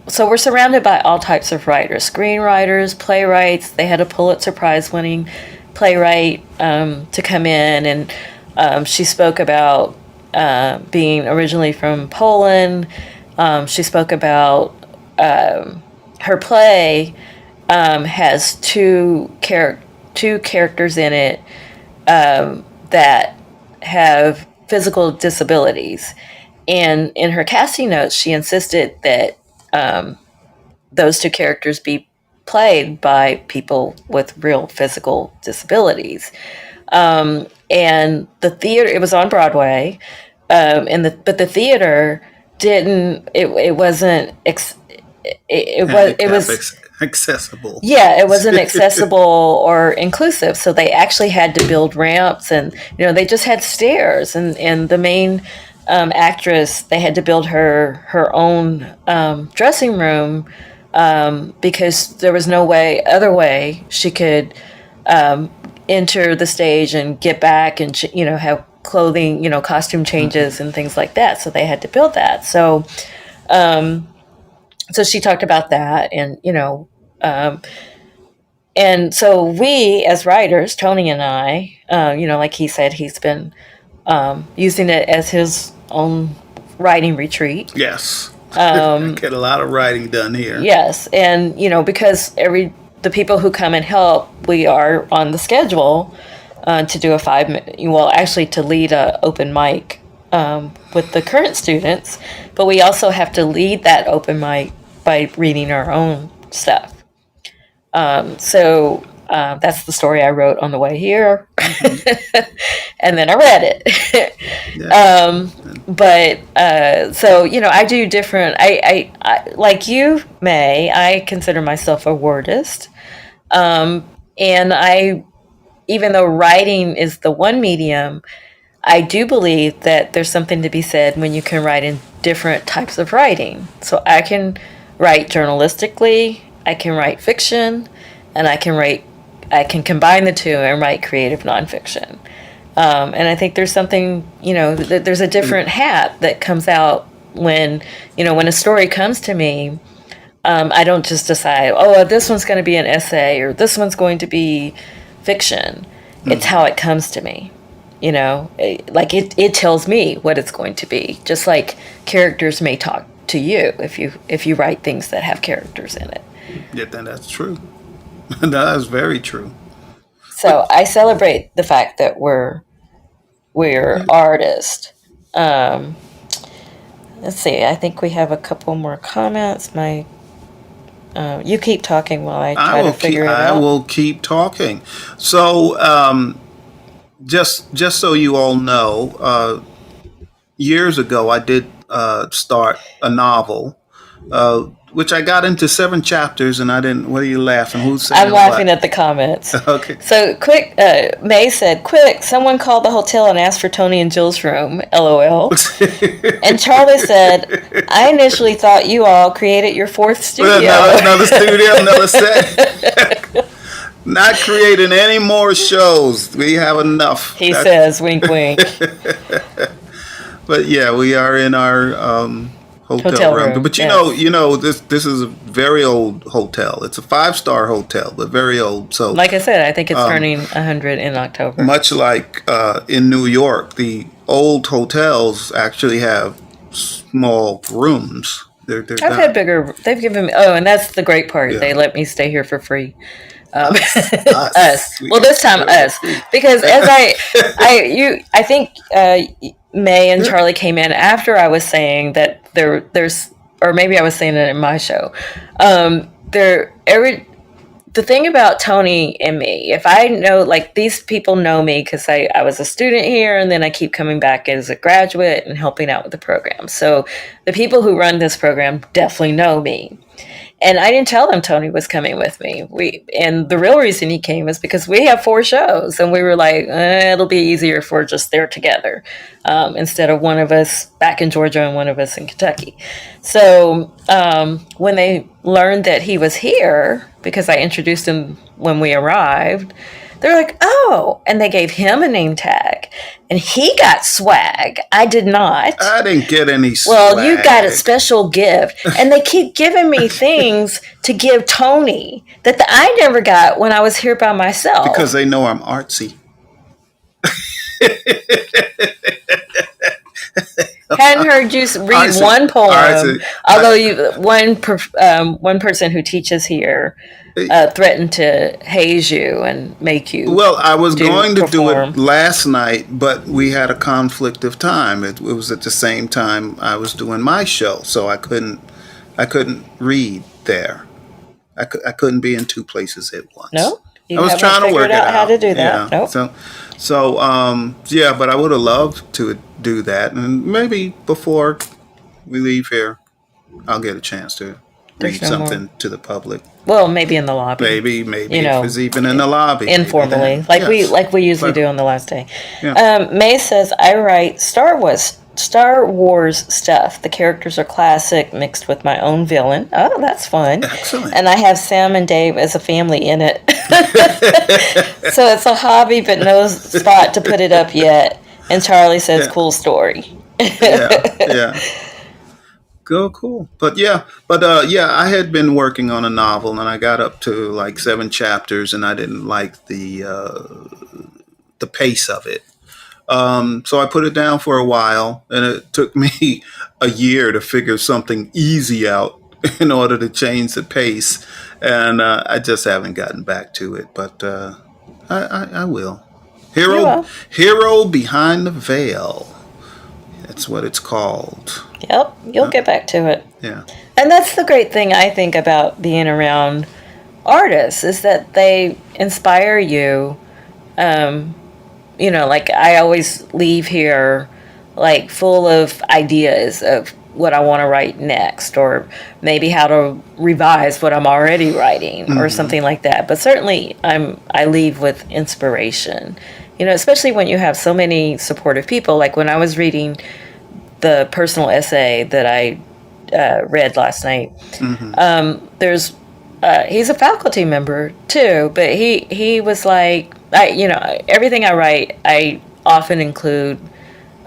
so we're surrounded by all types of writers, screenwriters, playwrights. They had a Pulitzer Prize winning playwright to come in, and she spoke about being originally from Poland. She spoke about her play has two characters in it that have physical disabilities. And in her casting notes, she insisted that those two characters be played by people with real physical disabilities. And the theater, it was on Broadway, but the theater didn't, it wasn't, it was accessible. Yeah, it wasn't accessible or inclusive. So they actually had to build ramps, and they just had stairs. And the main actress, they had to build her own dressing room because there was no other way she could enter the stage and get back and have clothing, costume changes and things like that. So they had to build that. So, so she talked about that, and so we as writers, Tony and I, like he said, he's been using it as his own writing retreat. Yes. Get a lot of writing done here. Yes. And, because the people who come and help, we are on the schedule to do to lead a open mic with the current students, but we also have to lead that open mic by reading our own stuff. So that's the story I wrote on the way here. And then I read it. Yeah. So, I do different, I like you, May, I consider myself a wordist. And even though writing is the one medium, I do believe that there's something to be said when you can write in different types of writing. So I can write journalistically, I can write fiction, and I can combine the two and write creative nonfiction. And I think there's something, there's a different hat that comes out when a story comes to me. I don't just decide, this one's going to be an essay or this one's going to be fiction. It's how it comes to me. It tells me what it's going to be, just like characters may talk to you if you write things that have characters in it. Yeah, then that's true. That is very true. So I celebrate the fact that we're artists. Let's see. I think we have a couple more comments. You keep talking while I try to figure it out. I will keep talking. So, just so you all know, years ago I did start a novel, which I got into 7 chapters, and I didn't. What are you laughing? Who's saying? I'm laughing at the comments. Okay. So quick, May said, "Quick! Someone called the hotel and asked for Tony and Jill's room." LOL. And Charlie said, "I initially thought you all created your 4th studio." Another studio, another set. Not creating any more shows. We have enough. He says, "Wink, wink." But yeah, we are in our hotel room. But you know, this is a very old hotel. It's a 5-star hotel, but very old. So, like I said, I think it's turning 100 in October. Much like in New York, the old hotels actually have small rooms. I've had bigger. They've given me. Oh, and that's the great part. Yeah. They let me stay here for free. Us. Well, this time us, because as I think May and Charlie came in after I was saying that there's, or maybe I was saying it in my show. The thing about Tony and me, if I know, like, these people know me because I was a student here, and then I keep coming back as a graduate and helping out with the program. So the people who run this program definitely know me. And I didn't tell them Tony was coming with me. And the real reason he came is because we have 4 shows, and we were like, it'll be easier if we're just there together, instead of one of us back in Georgia and one of us in Kentucky. So when they learned that he was here, because I introduced him when we arrived, they're like, oh, and they gave him a name tag, and he got swag. I did not. I didn't get any swag. Well, you got a special gift, and they keep giving me things to give Tony that I never got when I was here by myself. Because they know I'm artsy. Hadn't heard you read one poem, although one person who teaches here threatened to haze you and make you. Well, I was going to do it last night, but we had a conflict of time. It was at the same time I was doing my show, so I couldn't read there. I couldn't be in 2 places at once. No, I was trying to work it out how to do that. Yeah. Nope. So yeah, but I would have loved to do that, and maybe before we leave here, I'll get a chance to read something to the public. Well, maybe in the lobby. Maybe if it's even in the lobby. Informally, like we usually do on the last day. Yeah. May says, I write Star Wars stuff. The characters are classic, mixed with my own villain. Oh, that's fun. Excellent. And I have Sam and Dave as a family in it. So it's a hobby, but no spot to put it up yet. And Charlie says, Yeah. "Cool story." Yeah. Cool. But I had been working on a novel, and I got up to like 7 chapters, and I didn't like the pace of it. So I put it down for a while, and it took me a year to figure something easy out in order to change the pace, and I just haven't gotten back to it. But I will. You will. Hero Behind the Veil. That's what it's called. Yep, you'll get back to it. Yeah. And that's the great thing I think about being around artists is that they inspire you. Like I always leave here like full of ideas of what I want to write next, or maybe how to revise what I'm already writing, or something like that. But certainly I leave with inspiration. Especially when you have so many supportive people. Like when I was reading the personal essay that I read last night, there's he's a faculty member too, but he was like, everything I write, I often include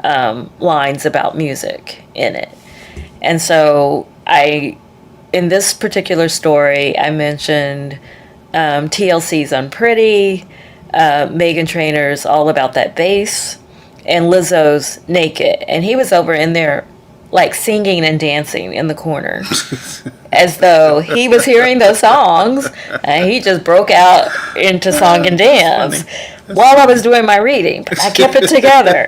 lines about music in it. And so in this particular story, I mentioned TLC's Unpretty, Meghan Trainor's All About That Bass, and Lizzo's Naked. And he was over in there like singing and dancing in the corner as though he was hearing those songs, and he just broke out into song and dance while I was doing my reading. But I kept it together.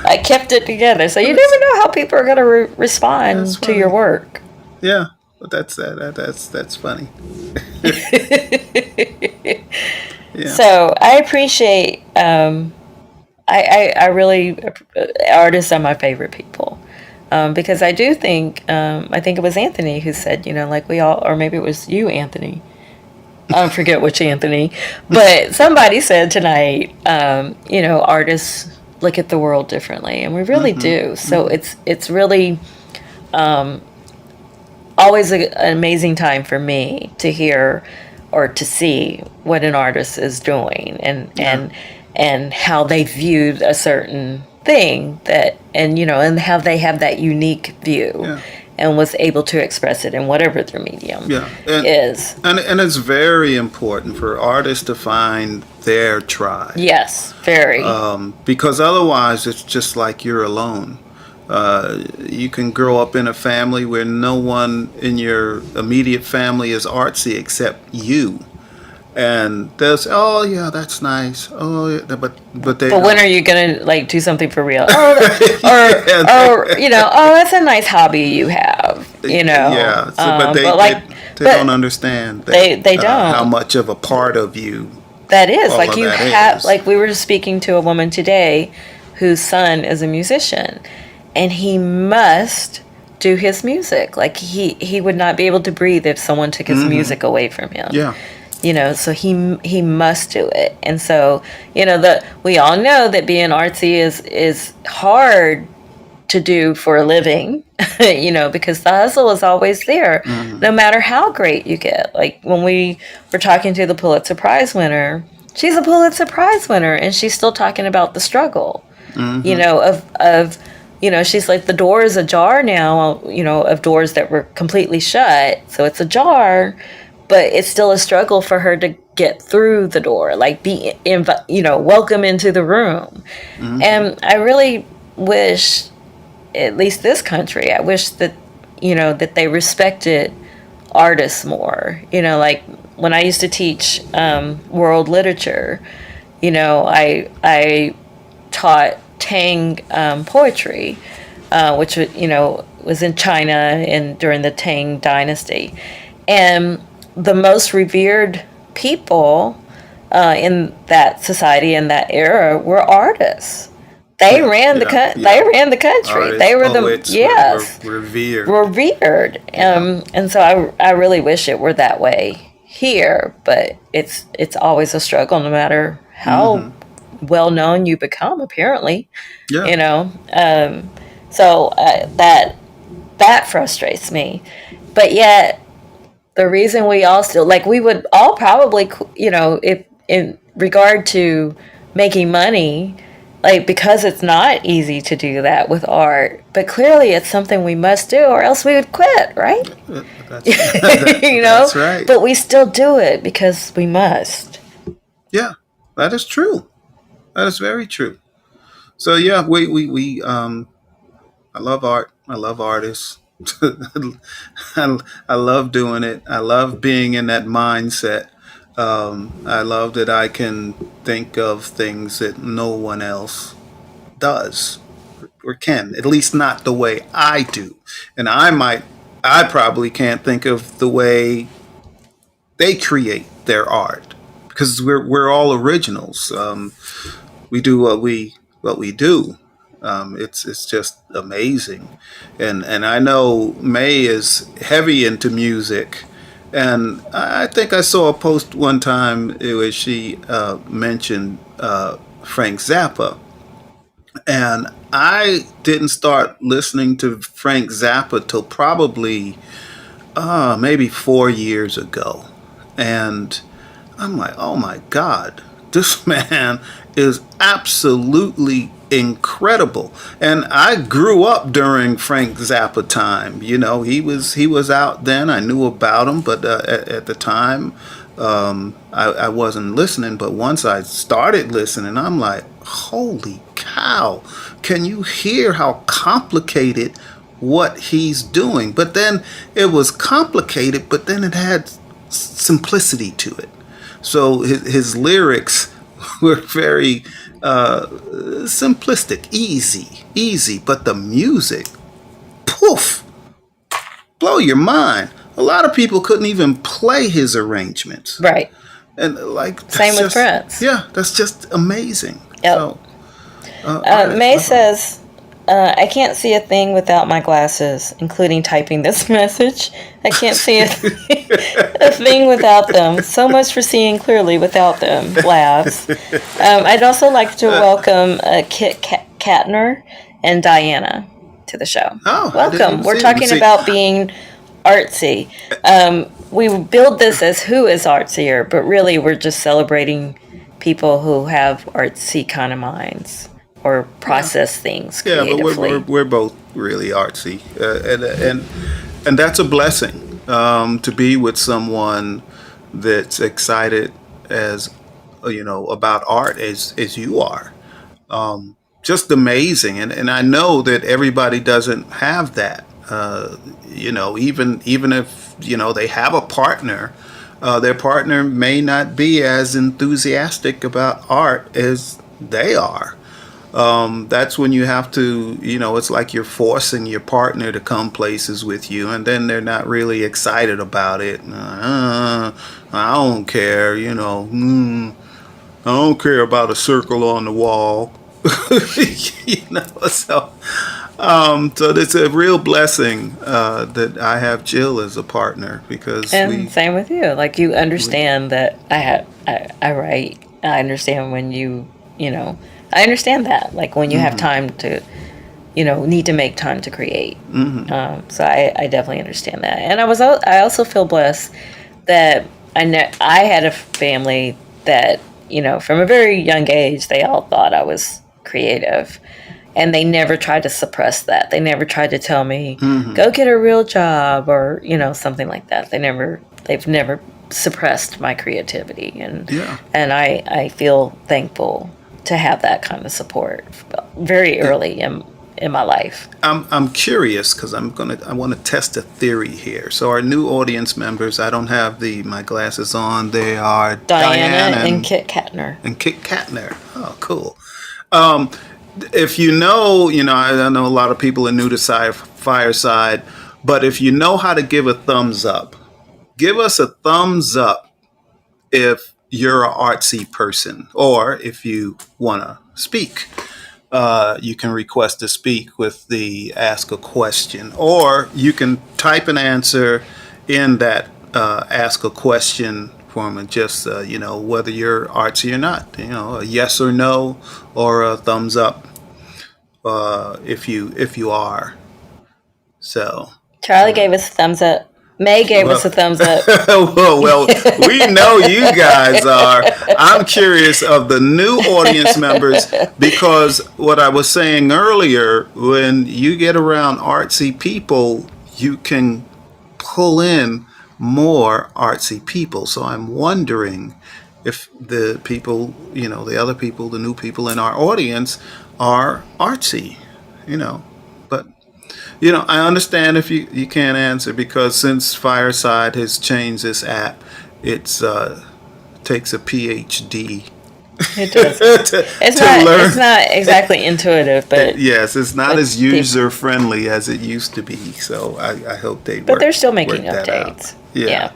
I kept it together. So you never know how people are going to respond to your work. Yeah, but that's funny. Yeah. So I appreciate. I really, artists are my favorite people, because I do think, I think it was Anthony who said, like we all, or maybe it was you, Anthony. I forget which Anthony, but somebody said tonight, artists look at the world differently, and we really do. So it's really always an amazing time for me to hear or to see what an artist is doing, and how they viewed a certain thing and how they have that unique view and was able to express it in whatever their medium is. And it's very important for artists to find their tribe. Yes, very. Because otherwise it's just like you're alone. You can grow up in a family where no one in your immediate family is artsy except you. And they'll say, "Oh yeah, that's nice." Oh, yeah, but when are you gonna like do something for real? Oh, that's a nice hobby you have. Yeah, but they don't understand. They don't how much of a part of you that is. Like you have, like we were speaking to a woman today, whose son is a musician, and he must do his music. Like he would not be able to breathe if someone took his music away from him. Yeah. So he must do it. And so, we all know that being artsy is hard to do for a living, because the hustle is always there, no matter how great you get. Like when we were talking to the Pulitzer Prize winner, she's a Pulitzer Prize winner, and she's still talking about the struggle, she's like, the door is ajar now, of doors that were completely shut. So it's ajar, but it's still a struggle for her to get through the door, like be, welcome into the room. And I really wish, at least this country, I wish that, that they respected artists more. Like when I used to teach world literature, I taught Tang poetry, which, was in China and during the Tang dynasty. And the most revered people in that society, in that era, were artists. They ran the country. Artists, they were were revered. Revered. And so I really wish it were that way here, but it's always a struggle, no matter how well known you become. Apparently, So that frustrates me, but yet. The reason we all still, like, we would all probably, if in regard to making money, like, because it's not easy to do that with art. But clearly it's something we must do, or else we would quit, right? That's right. But we still do it because we must. Yeah, that is true. That is very true. So yeah, we I love art. I love artists. I love doing it. I love being in that mindset. I love that I can think of things that no one else does or can, at least not the way I do. And I probably can't think of the way they create their art because we're all originals. We do what we do. It's just amazing, and I know May is heavy into music, and I think I saw a post one time where she mentioned Frank Zappa, and I didn't start listening to Frank Zappa till probably maybe 4 years ago, and I'm like, oh my God, this man is absolutely incredible. And I grew up during Frank Zappa time. You know, he was out then. I knew about him, but at the time, I wasn't listening. But once I started listening, I'm like, holy cow! Can you hear how complicated what he's doing? But then it was complicated, but then it had simplicity to it. So his lyrics were very simplistic, easy. But the music, poof, blow your mind. A lot of people couldn't even play his arrangements. Right. And like same with Prince. Yeah, that's just amazing. Yep. So, May says, I can't see a thing without my glasses, including typing this message. I can't see a thing without them. So much for seeing clearly without them. Laughs. I'd also like to welcome Kit Katner and Diana to the show. Oh, welcome. We're talking about being artsy. We build this as who is artsier, but really we're just celebrating people who have artsy kind of minds or process things creatively. Yeah, but we're both really artsy, and that's a blessing to be with someone that's excited as about art as you are. Just amazing, and I know that everybody doesn't have that. Even if they have a partner, their partner may not be as enthusiastic about art as they are. That's when you have to, it's like you're forcing your partner to come places with you, and then they're not really excited about it. I don't care, I don't care about a circle on the wall. So it's a real blessing that I have Jill as a partner, because same with you. Like, you understand that I write. I understand when I understand that. Like, when you have time to, need to make time to create. So I definitely understand that. And I also feel blessed that I had a family that, from a very young age, they all thought I was creative. And they never tried to suppress that. They never tried to tell me, go get a real job, or, something like that. They've never suppressed my creativity. And I feel thankful to have that kind of support very early in my life. I'm curious, because I want to test a theory here. So our new audience members, I don't have my glasses on. They are Diana and Kit Katner. And Kit Katner. Oh, cool. If I know a lot of people are new to Fireside, but if you know how to give a thumbs up, give us a thumbs up if you're an artsy person, or if you want to speak. You can request to speak with the ask a question, or you can type an answer in that ask a question form, and just whether you're artsy or not, a yes or no, or a thumbs up if you are. So Charlie gave us a thumbs up. May gave us a thumbs up. well, we know you guys are. I'm curious of the new audience members because what I was saying earlier, when you get around artsy people, you can pull in more artsy people. So I'm wondering if the people, the other people, the new people in our audience are artsy, but I understand if you can't answer because since Fireside has changed this app, it's takes a PhD It does. to learn. It's not exactly intuitive, but yes, it's not as user friendly as it used to be. So I hope they. But they're still making work that updates. out. Yeah.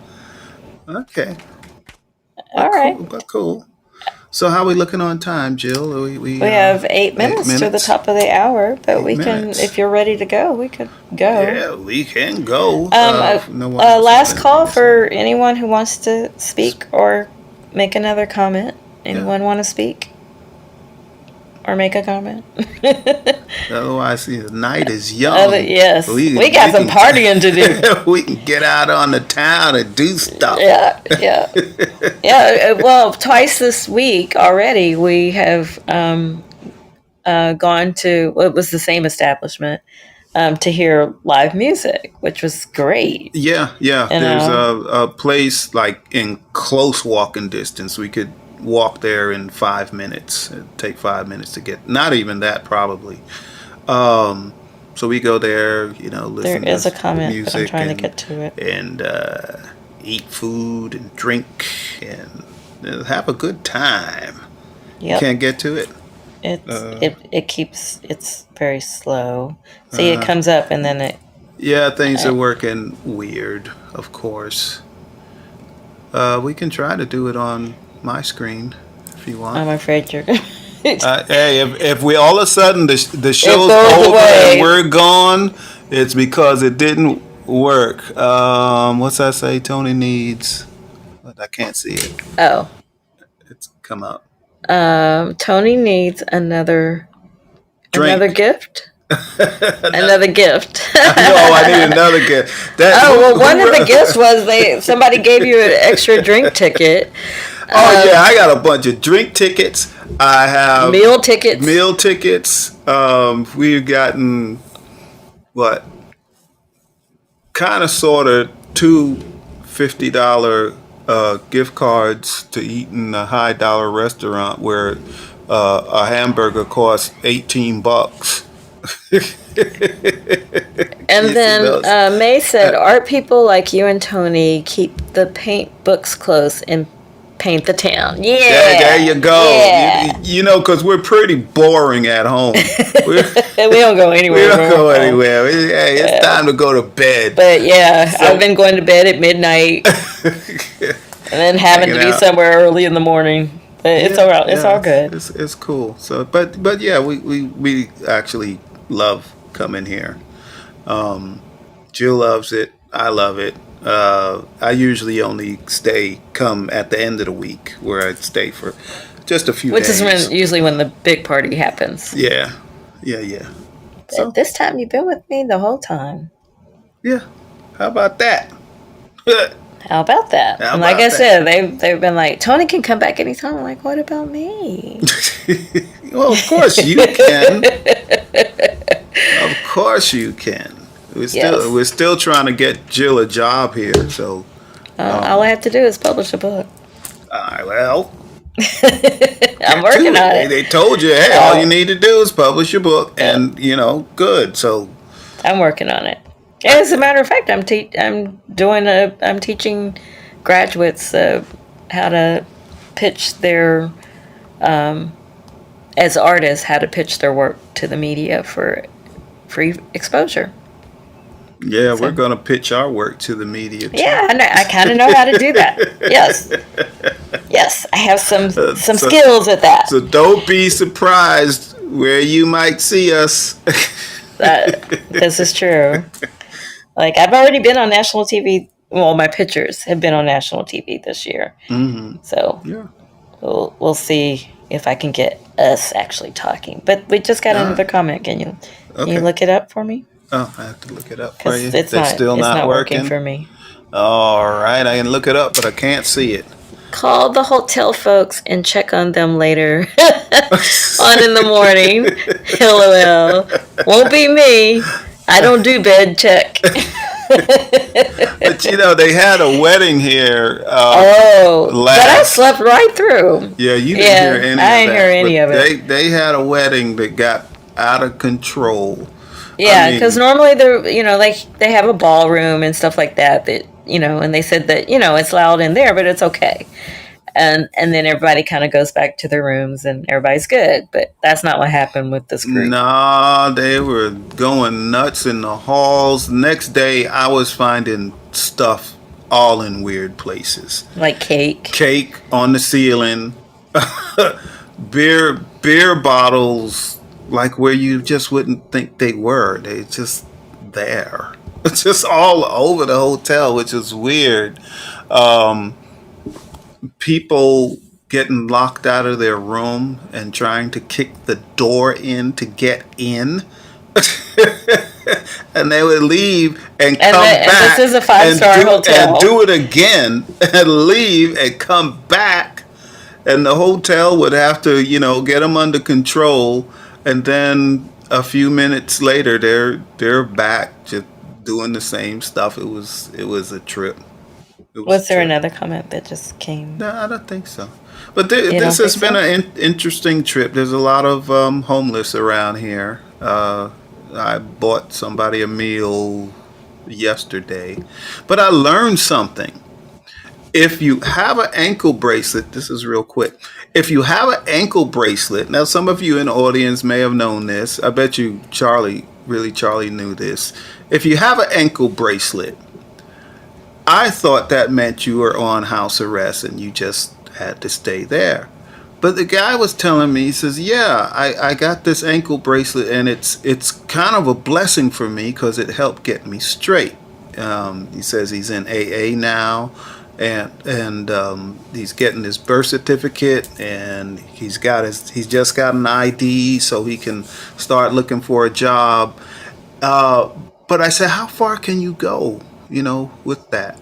Okay. All right. But cool. So how are we looking on time, Jill? We have 8 minutes to the top of the hour, but we can, if you're ready to go, we could go. Yeah, we can go. Last call for anyone who wants to speak or make another comment. Anyone want to speak? Or make a comment? Otherwise, the night is young. Yes. We got some partying to do. We can get out on the town and do stuff. Yeah. Well, twice this week already, we have gone to, it was the same establishment, to hear live music, which was great. Yeah. There's a place like in close walking distance. We could walk there in 5 minutes. It'd take 5 minutes to get, not even that probably. So we go there, listen there is to a comment, music but I'm trying to get to it. And eat food and drink and have a good time. Yep. Can't get to it. It's very slow. See, it comes up and then it. Yeah, things are working weird, of course. We can try to do it on my screen if you want. I'm afraid you're. Hey, if we all of a sudden the show's over and we're gone, it's because it didn't work. What's that say? Tony needs, but I can't see it. Oh, it's come up. Tony needs another gift. Another gift. I need another gift. One of the gifts was somebody gave you an extra drink ticket. I got a bunch of drink tickets. I have meal tickets. We've gotten kind of sort of two $50 gift cards to eat in a high dollar restaurant where a hamburger costs $18. And then May said, art people like you and Tony keep the paint books close and paint the town. Yeah. There you go. Yeah. Because we're pretty boring at home. We don't go anywhere. Hey, it's time to go to bed. But I've been going to bed at midnight and then having to be somewhere early in the morning. But it's all right. It's all good. It's cool. So, but yeah, we actually love coming here. Jill loves it. I love it. I usually only come at the end of the week where I'd stay for just a few days. Which is usually when the big party happens. Yeah. So this time you've been with me the whole time. Yeah. How about that? And like I said, they've been like, Tony can come back anytime. I'm like, what about me? Well, of course you can. Of course you can. We're still trying to get Jill a job here, so all I have to do is publish a book. Well, I'm working on it. They told you, hey, all you need to do is publish your book, and good. So I'm working on it. As a matter of fact, I'm teaching graduates how to pitch their as artists, how to pitch their work to the media for free exposure. Yeah, we're going to pitch our work to the media too. Yeah, I kind of know how to do that. Yes, I have some skills at that. So don't be surprised where you might see us. This is true. Like, I've already been on national TV. Well, my pictures have been on national TV this year. Mm-hmm. So we'll see if I can get us actually talking. But we just got another comment. Can you look it up for me? Oh, I have to look it up for you. It's still not working for me. All right, I can look it up, but I can't see it. Call the hotel folks and check on them later on in the morning. LOL. Won't be me. I don't do bed check. But they had a wedding here. But I slept right through. Yeah, you didn't hear any of that. I didn't hear any of it. They had a wedding that got out of control. Yeah, because normally they have a ballroom and stuff like that. That and they said that it's loud in there, but it's okay. And then everybody kind of goes back to their rooms and everybody's good. But that's not what happened with this group. Nah, they were going nuts in the halls. Next day, I was finding stuff all in weird places. Like cake. Cake on the ceiling. beer bottles, like where you just wouldn't think they were. They just there. It's just all over the hotel, which is weird. People getting locked out of their room and trying to kick the door in to get in. And they would leave and come back. This is a 5-star hotel. And do it again and leave and come back. And the hotel would have to, get them under control. And then a few minutes later, they're back just doing the same stuff. It was a trip. Was there another comment that just came? No, I don't think so. But this has been an interesting trip. There's a lot of homeless around here. I bought somebody a meal yesterday. But I learned something. If you have an ankle bracelet, this is real quick. If you have an ankle bracelet, now some of you in the audience may have known this. I bet you Charlie knew this. If you have an ankle bracelet, I thought that meant you were on house arrest and you just had to stay there. But the guy was telling me, he says, yeah, I got this ankle bracelet and it's kind of a blessing for me because it helped get me straight. He says he's in AA now and he's getting his birth certificate and he's just got an ID so he can start looking for a job. But I said, how far can you go? With that.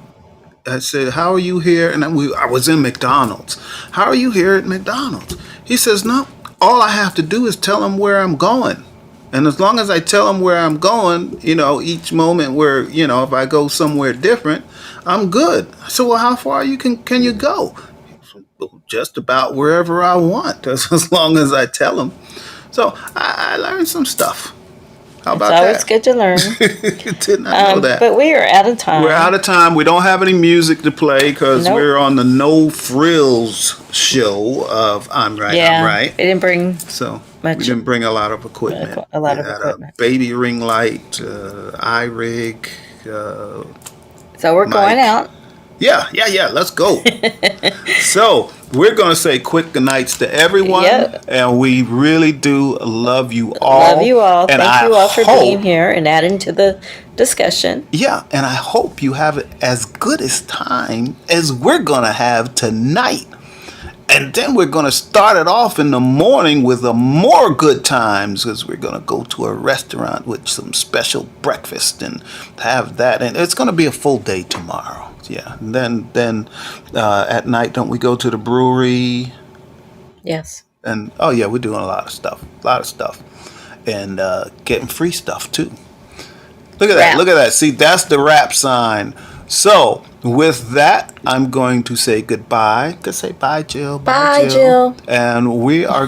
I said, how are you here? And I was in McDonald's. How are you here at McDonald's? He says, no, all I have to do is tell him where I'm going. And as long as I tell him where I'm going, each moment where, if I go somewhere different, I'm good. I said, well, how far can you go? Just about wherever I want, as long as I tell him. So I learned some stuff. How about that? It's always good to learn. Did not know that. But we are out of time. We're out of time. We don't have any music to play because we're on the No Frills show of I'm Right, I'm Right. We didn't bring much. We didn't bring a lot of equipment. A lot of equipment. Baby ring light, iRig. So we're going out. Yeah. Let's go. So we're going to say quick goodnights to everyone. Yep. And we really do love you all. Love you all. And Thank you all for being here and adding to the discussion. Yeah. And I hope you have as good a time as we're going to have tonight. And then we're going to start it off in the morning with more good times because we're going to go to a restaurant with some special breakfast and have that. And it's going to be a full day tomorrow. Yeah. And then at night, don't we go to the brewery? Yes. And we're doing a lot of stuff. And getting free stuff too. Look at that. Look at that. See, that's the rap sign. So with that, I'm going to say goodbye. Say bye, Jill. Bye, Jill. And we are